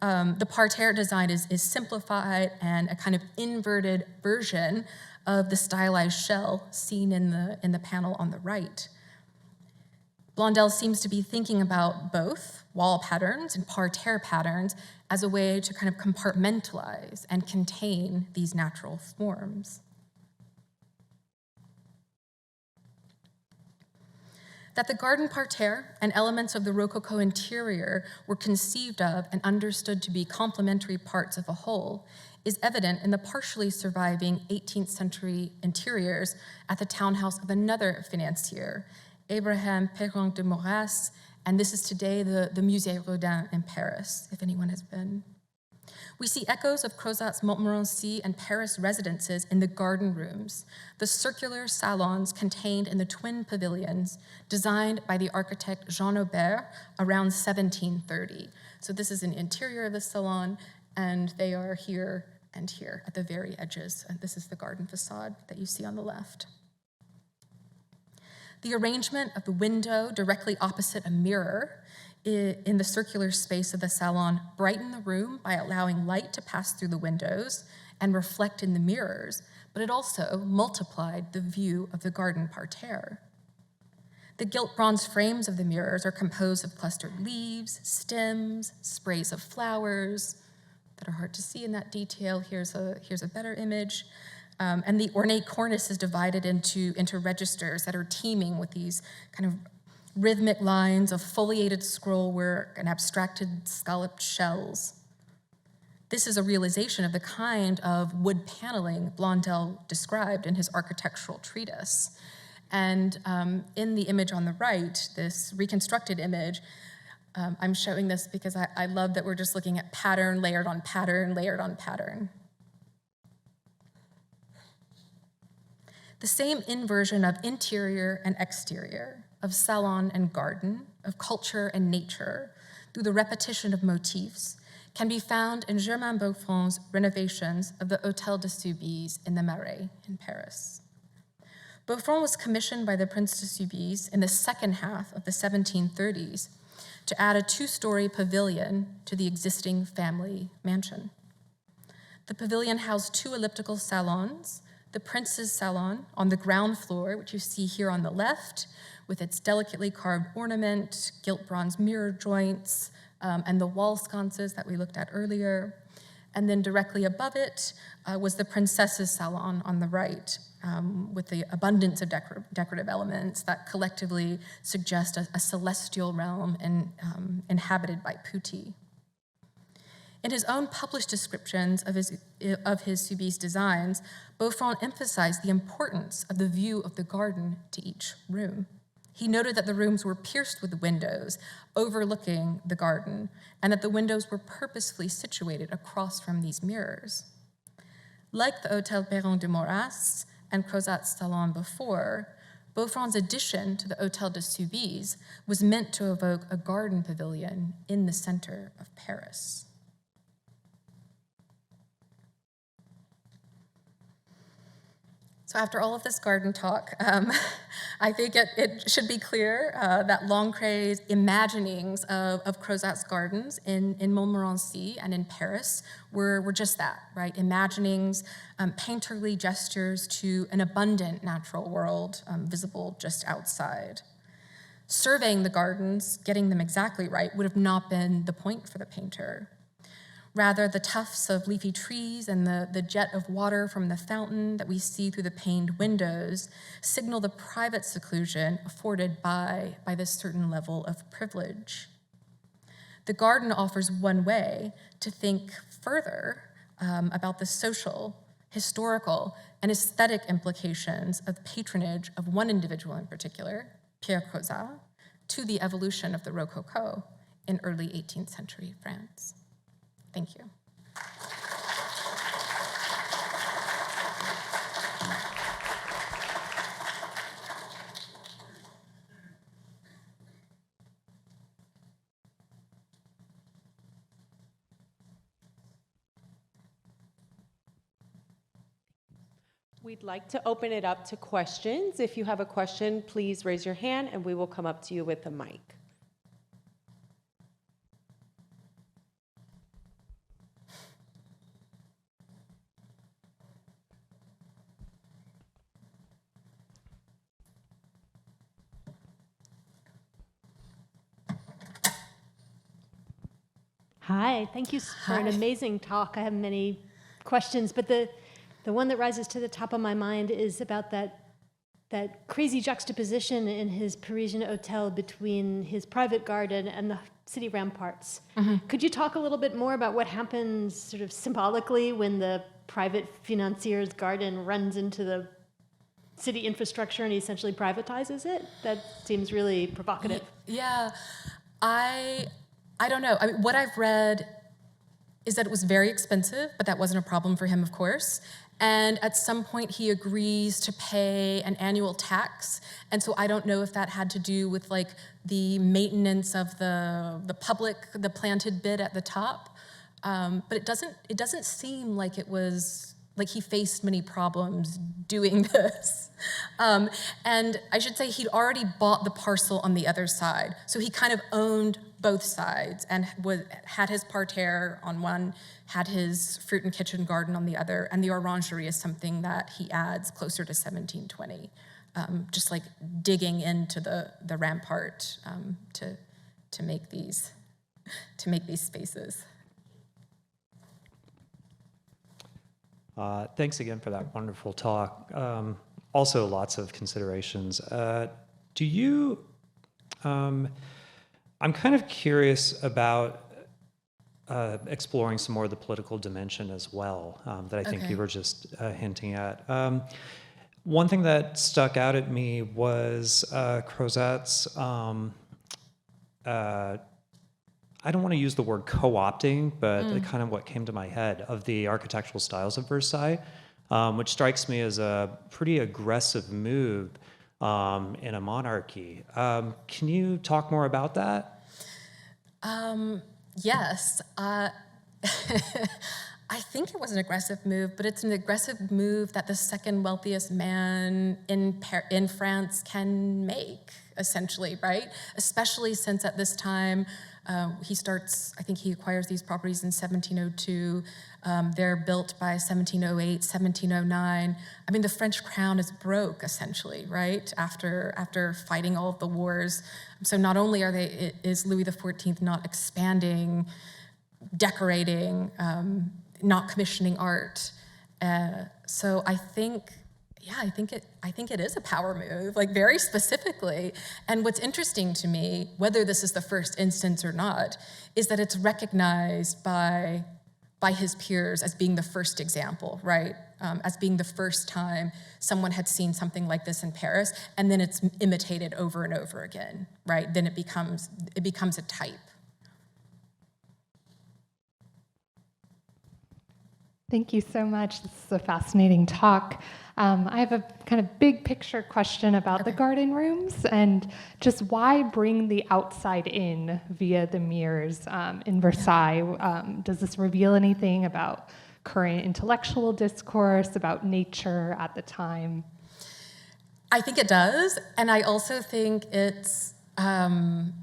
S2: The parterre design is simplified and a kind of inverted version of the stylized shell seen in the panel on the right. Blondel seems to be thinking about both wall patterns and parterre patterns as a way to kind of compartmentalize and contain these natural forms. That the garden parterre and elements of the Rococo interior were conceived of and understood to be complementary parts of a whole is evident in the partially surviving 18th century interiors at the townhouse of another financier, Abraham Perrin de Maurras, and this is today the Musée Rodin in Paris, if anyone has been. We see echoes of Crozat's Montmorency and Paris residences in the garden rooms, the circular salons contained in the twin pavilions designed by the architect Jean Aubert around 1730. So this is an interior of the salon, and they are here and here at the very edges. And this is the garden facade that you see on the left. The arrangement of the window directly opposite a mirror in the circular space of the salon brightened the room by allowing light to pass through the windows and reflect in the mirrors, but it also multiplied the view of the garden parterre. The gilt bronze frames of the mirrors are composed of clustered leaves, stems, sprays of flowers that are hard to see in that detail. Here's a better image. And the ornate cornice is divided into registers that are teeming with these kind of rhythmic lines of foliated scrollwork and abstracted scalloped shells. This is a realization of the kind of wood paneling Blondel described in his architectural treatise. And in the image on the right, this reconstructed image, I'm showing this because I love that we're just looking at pattern layered on pattern, layered on pattern. The same inversion of interior and exterior, of salon and garden, of culture and nature, through the repetition of motifs, can be found in Germain Beaufont's renovations of the Hôtel de Soubise in the Marais in Paris. Beaufont was commissioned by the Prince de Soubise in the second half of the 1730s to add a two-story pavilion to the existing family mansion. The pavilion housed two elliptical salons, the Prince's Salon on the ground floor, which you see here on the left, with its delicately carved ornament, gilt bronze mirror joints, and the wall sconces that we looked at earlier. And then directly above it was the Princess's Salon on the right. with the abundance of decorative elements that collectively suggest a celestial realm inhabited by putti. In his own published descriptions of his Soubise designs, Beaufrand emphasized the importance of the view of the garden to each room. He noted that the rooms were pierced with windows overlooking the garden, and that the windows were purposefully situated across from these mirrors. Like the Hôtel Perron de Maurras and Crozat's salon before, Beaufrand's addition to the Hôtel de Soubise was meant to evoke a garden pavilion in the center of Paris. So after all of this garden talk, I think it should be clear that Lancret's imaginings of Crozat's gardens in Montmorency and in Paris were just that, right? Imaginings, painterly gestures to an abundant natural world visible just outside. Surveying the gardens, getting them exactly right, would have not been the point for the painter. Rather, the tufts of leafy trees and the jet of water from the fountain that we see through the paned windows signal the private seclusion afforded by this certain level of privilege. The garden offers one way to think further about the social, historical, and aesthetic implications of patronage of one individual in particular, Pierre Crozat, to the evolution of the Rococo in early 18th century France. Thank you.
S3: We'd like to open it up to questions. If you have a question, please raise your hand and we will come up to you with a mic.
S4: Hi, thank you for an amazing talk. I have many questions, but the one that rises to the top of my mind is about that crazy juxtaposition in his Parisian hotel between his private garden and the city ramparts. Mm-hmm. Could you talk a little bit more about what happens sort of symbolically when the private financier's garden runs into the city infrastructure and he essentially privatizes it? That seems really provocative.
S2: Yeah, I don't know. I mean, what I've read is that it was very expensive, but that wasn't a problem for him, of course. And at some point, he agrees to pay an annual tax. And so I don't know if that had to do with like the maintenance of the planted bit at the top. But it doesn't seem like it was like he faced many problems doing this. And I should say he'd already bought the parcel on the other side. So he kind of owned both sides and had his parterre on one, had his fruit and kitchen garden on the other, and the orangery is something that he adds closer to 1720, just like digging into the rampart to make these spaces.
S5: Thanks again for that wonderful talk. Also, lots of considerations. I'm kind of curious about exploring some more of the political dimension as well, that I think you were just hinting at. One thing that stuck out at me was Crozat's, I don't want to use the word co-opting, but kind of what came to my head of the architectural styles of Versailles, which strikes me as a pretty aggressive move in a monarchy. Can you talk more about that?
S2: Yes. I think it was an aggressive move, but it's an aggressive move that the second wealthiest man in France can make, essentially, right? Especially since at this time, I think he acquires these properties in 1702. They're built by 1708, 1709. I mean, the French crown is broke, essentially, right? After fighting all of the wars. So not only is Louis XIV not expanding, decorating, not commissioning art. So I think yeah, I think it is a power move, like very specifically. And what's interesting to me, whether this is the first instance or not, is that it's recognized by his peers as being the first example, right? As being the first time someone had seen something like this in Paris, and then it's imitated over and over again, right? Then it becomes a type.
S6: Thank you so much. This is a fascinating talk. I have a kind of big picture question about the garden rooms and just why bring the outside in via the mirrors in Versailles. Does this reveal anything about current intellectual discourse, about nature at the time?
S2: I think it does, and I also think it's, again,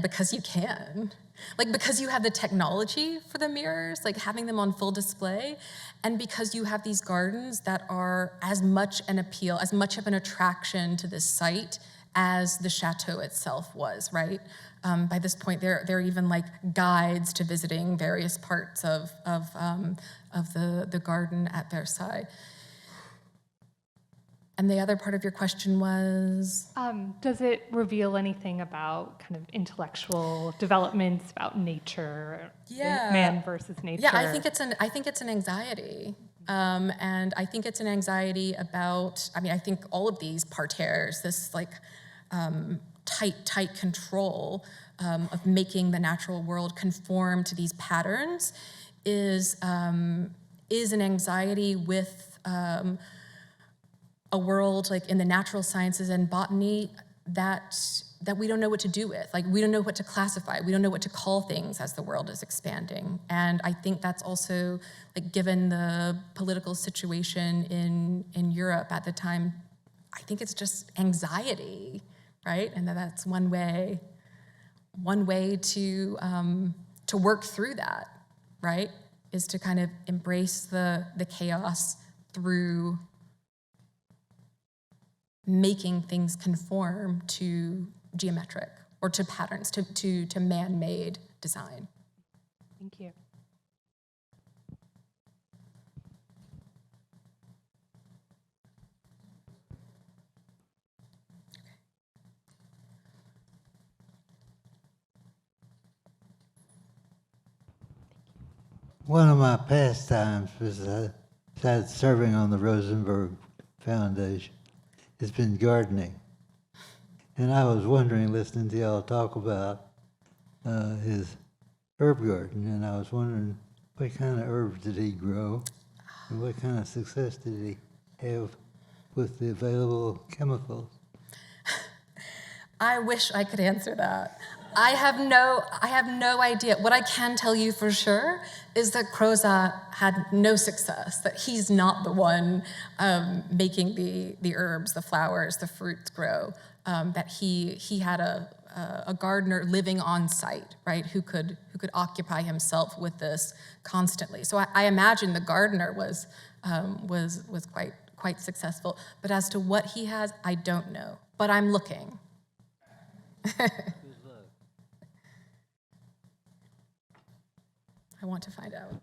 S2: because you can. Like, because you have the technology for the mirrors, like having them on full display, and because you have these gardens that are as much an appeal, as much of an attraction to this site as the chateau itself was, right? By this point, there are even like guides to visiting various parts of the garden at Versailles. And the other part of your question was?
S6: Does it reveal anything about kind of intellectual developments, about nature, man versus nature?
S2: Yeah, I think it's an anxiety. And I think it's an anxiety about, I think all of these parterres, this like tight control of making the natural world conform to these patterns is an anxiety with a world like in the natural sciences and botany that we don't know what to do with. Like, we don't know what to classify. We don't know what to call things as the world is expanding. And I think that's also, like, given the political situation in Europe at the time, I think it's just anxiety, right? And that's one way to work through that, right? Is to kind of embrace the chaos through making things conform to geometric or to patterns, to man-made design.
S6: Thank you.
S7: One of my pastimes was besides serving on the Rosenberg Foundation, has been gardening. And I was wondering, listening to y'all talk about his herb garden, and I was wondering what kind of herbs did he grow, and what kind of success did he have with the available chemicals?
S2: I wish I could answer that. I have no idea. What I can tell you for sure is that Crozat had no success, that he's not the one making the herbs, the flowers, the fruits grow, that he had a gardener living on site, right, who could occupy himself with this constantly. So I imagine the gardener was quite successful. But as to what he has, I don't know. But I'm looking. I want to find out.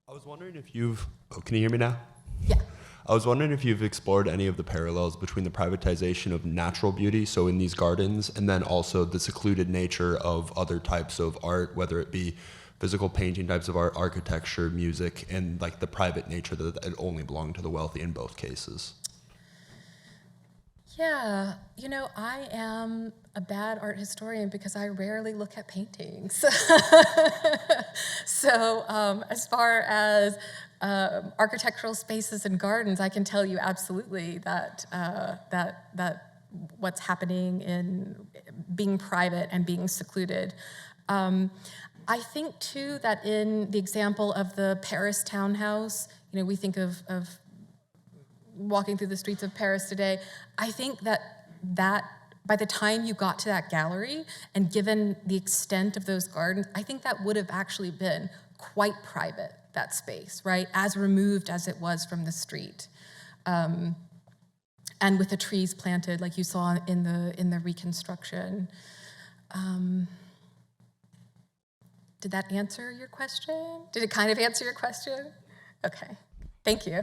S8: I was wondering if you've, can you hear me now?
S2: Yeah.
S8: I was wondering if you've explored any of the parallels between the privatization of natural beauty, so in these gardens, and then also the secluded nature of other types of art, whether it be physical painting types of art, architecture, music, and like the private nature that it only belonged to the wealthy in both cases.
S2: Yeah, I am a bad art historian because I rarely look at paintings. So as far as architectural spaces and gardens, I can tell you absolutely that what's happening in being private and being secluded. I think, too, that in the example of the Paris townhouse, we think of walking through the streets of Paris today. I think that by the time you got to that gallery, and given the extent of those gardens, I think that would have actually been quite private, that space, right? As removed as it was from the street. and with the trees planted, like you saw in the reconstruction. Did that answer your question? Did it kind of answer your question? Okay, thank you.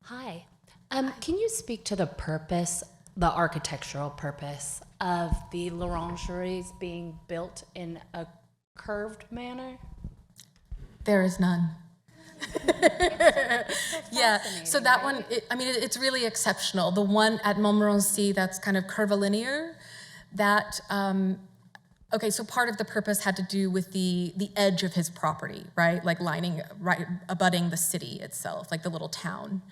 S9: Hi. Can you speak to the purpose, the architectural purpose of the orangeries being built in a curved manner?
S2: There is none. Yeah, so that one, it's really exceptional. The one at Montmorency that's kind of curvilinear, that, okay, so part of the purpose had to do with the edge of his property, right? Like abutting the city itself, like the little town.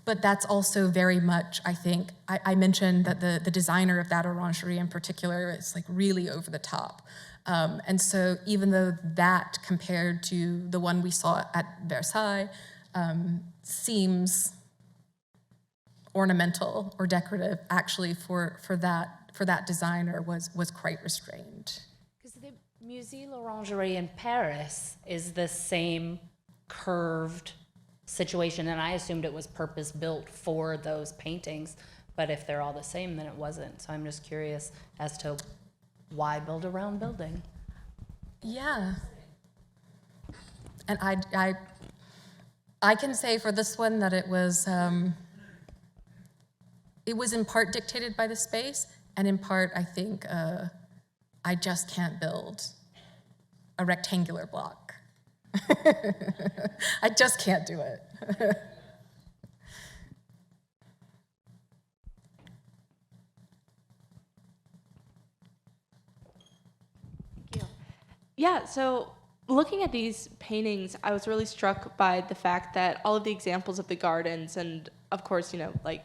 S2: But that's also very much, I think, I mentioned that the designer of that orangery in particular is like really over the top. And so even though that compared to the one we saw at Versailles seems ornamental or decorative, actually for that designer was quite restrained.
S9: Because the Musée l'Orangerie in Paris is the same curved situation, and I assumed it was purpose-built for those paintings, but if they're all the same, then it wasn't. So I'm just curious as to why build a round building?
S2: Yeah. And I can say for this one that it was in part dictated by the space, and in part, I think, I just can't build a rectangular block. I just can't do it.
S10: Yeah, so looking at these paintings, I was really struck by the fact that all of the examples of the gardens, and of course, like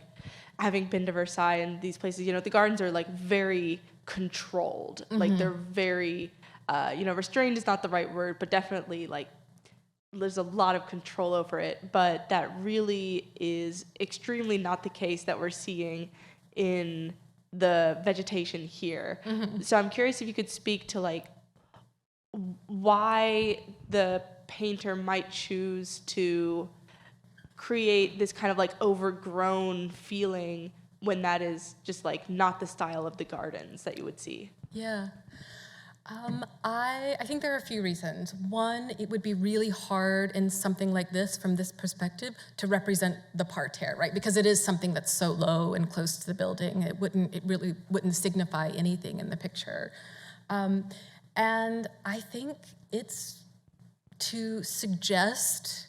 S10: having been to Versailles and these places, the gardens are like very controlled. Mm-hmm. Like they're very, restrained is not the right word, but definitely like there's a lot of control over it. But that really is extremely not the case that we're seeing in the vegetation here. Mm-hmm. So I'm curious if you could speak to like why the painter might choose to create this kind of like overgrown feeling when that is just like not the style of the gardens that you would see.
S2: Yeah. I think there are a few reasons. One, it would be really hard in something like this, from this perspective, to represent the parterre, right? Because it is something that's so low and close to the building. It really wouldn't signify anything in the picture. And I think it's to suggest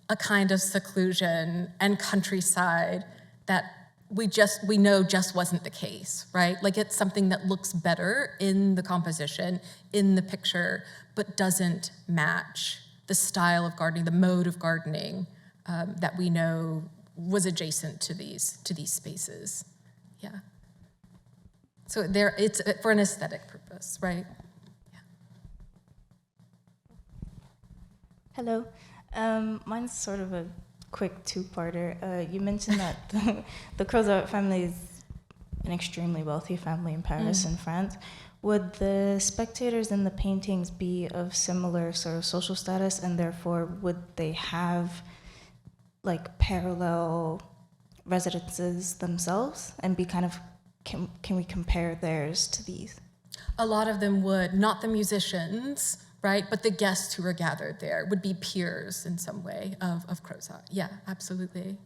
S2: a kind of seclusion and countryside that we know just wasn't the case, right? Like it's something that looks better in the composition, in the picture, but doesn't match the style of gardening, the mode of gardening that we know was adjacent to these spaces. Yeah. So it's for an aesthetic purpose, right?
S11: Hello. Mine's sort of a quick two-parter. You mentioned that the Crozat family is an extremely wealthy family in Paris and France. Would the spectators in the paintings be of similar sort of social status, and therefore would they have like parallel residences themselves and be kind of, can we compare theirs to these?
S2: A lot of them would, not the musicians, right? But the guests who were gathered there would be peers in some way of Crozat. Yeah, absolutely.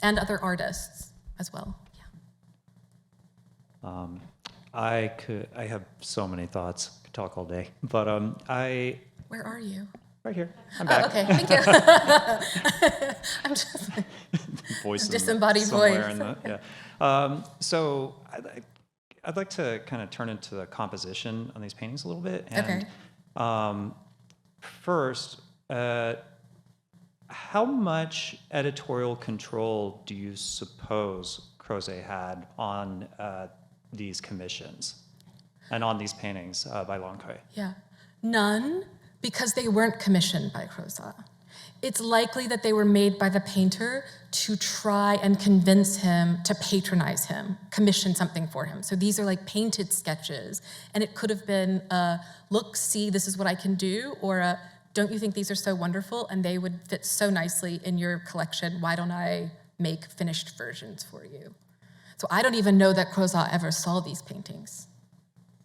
S2: And other artists as well. Yeah.
S5: I have so many thoughts. I could talk all day, but
S2: Where are you?
S5: Right here. I'm back.
S2: Okay, thank you. I'm just
S5: voice
S2: disembodied
S5: somewhere
S2: voice.
S5: Yeah. So I'd like to kind of turn into the composition on these paintings a little bit. And,
S2: okay.
S5: First, how much editorial control do you suppose Crozat had on these commissions and on these paintings by Lancret?
S2: Yeah, none, because they weren't commissioned by Crozat. It's likely that they were made by the painter to try and convince him to patronize him, commission something for him. So these are like painted sketches, and it could have been a, look, see, this is what I can do, or a, don't you think these are so wonderful and they would fit so nicely in your collection? Why don't I make finished versions for you? So I don't even know that Crozat ever saw these paintings.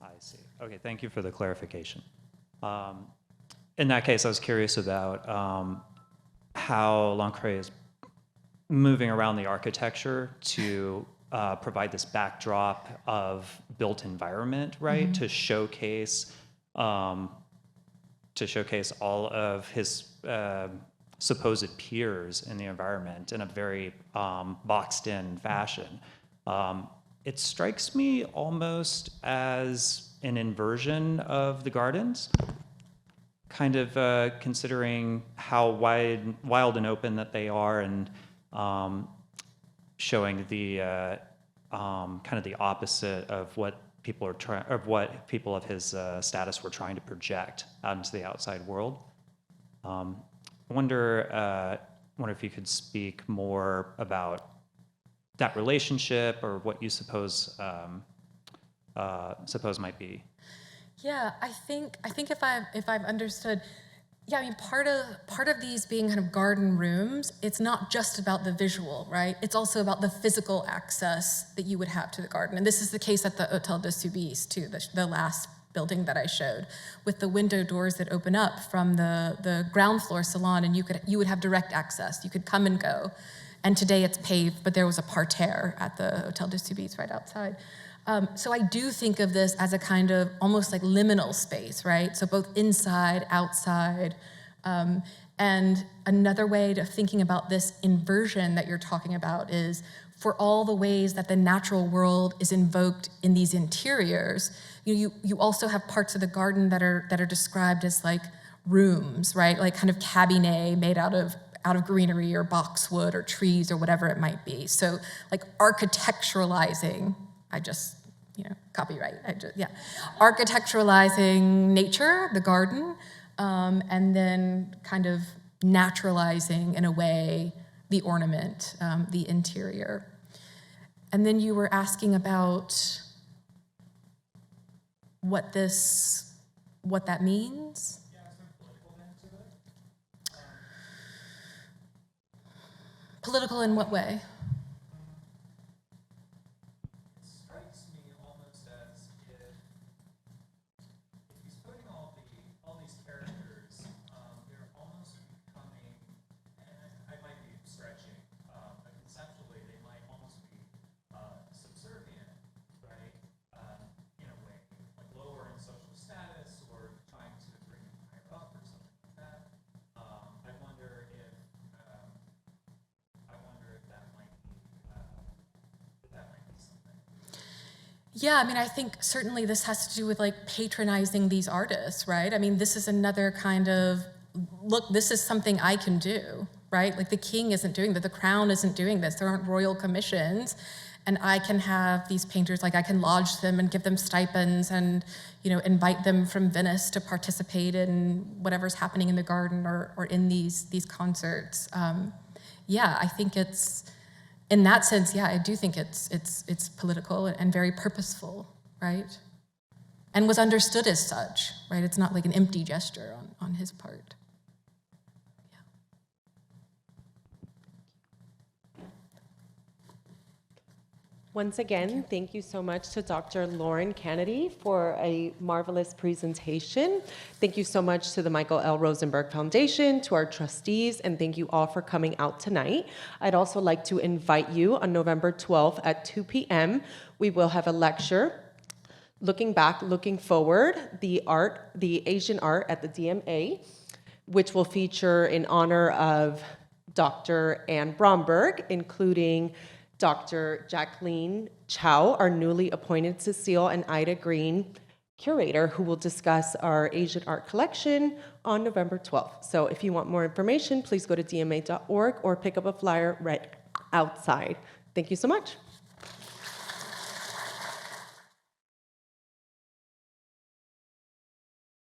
S5: I see. Okay, thank you for the clarification. In that case, I was curious about how Lancret is moving around the architecture to provide this backdrop of built environment, right? To showcase all of his supposed peers in the environment in a very boxed-in fashion. It strikes me almost as an inversion of the gardens, kind of considering how wild and open that they are, and showing the kind of the opposite of what people are trying, of what people of his status were trying to project out into the outside world. I wonder if you could speak more about that relationship, or what you suppose might be.
S2: Yeah, I think if I've understood, yeah, I mean, part of these being kind of garden rooms, it's not just about the visual, right? It's also about the physical access that you would have to the garden. And this is the case at the 𝘖𝙧𝙧𝙧𝙧 too, the last building that I showed, with the window doors that open up from the ground floor salon, and you would have direct access. You could come and go. And today it's paved, but there was a parterre at the 𝘖𝙧𝙧𝙧 right outside. So I do think of this as a kind of almost like liminal space, right? So both inside, outside. And another way of thinking about this inversion that you're talking about is for all the ways that the natural world is invoked in these interiors, you also have parts of the garden that are described as like rooms, right? Like kind of cabinet made out of greenery or boxwood or trees or whatever it might be. So like architecturalizing, copyright, architecturalizing nature, the garden, and then kind of naturalizing in a way the ornament, the interior. And then you were asking about what that means? Political in what way?
S5: It strikes me almost as if he's putting all these characters, they're almost becoming, and I might be stretching, but conceptually they might almost be subservient, right? In a way, like lower in social status, or trying to bring them higher up, or something like that. I wonder if that might be something.
S2: Yeah, I mean, I think certainly this has to do with like patronizing these artists, right? I mean, this is another kind of, look, this is something I can do, right? Like the king isn't doing that, the crown isn't doing this, there aren't royal commissions, and I can have these painters, like I can lodge them and give them stipends and, invite them from Venice to participate in whatever's happening in the garden or in these concerts. Yeah, I think it's, in that sense, yeah, I do think it's political and very purposeful, right? And was understood as such, right? It's not like an empty gesture on his part. Yeah.
S3: Once again, thank you so much to Dr. Lauren Cannady for a marvelous presentation. Thank you so much to the Michael L. Rosenberg Foundation, to our trustees, and thank you all for coming out tonight. I'd also like to invite you on November 12th at 2 p.m. We will have a lecture, Looking Back, Looking Forward, the Asian art at the DMA, which will feature in honor of Dr. Anne Bromberg, including Dr. Jacqueline Chow, our newly appointed Cecile and Ida Green curator, who will discuss our Asian art collection on November 12th. So if you want more information, please go to dma.org or pick up a flyer right outside. Thank you so much.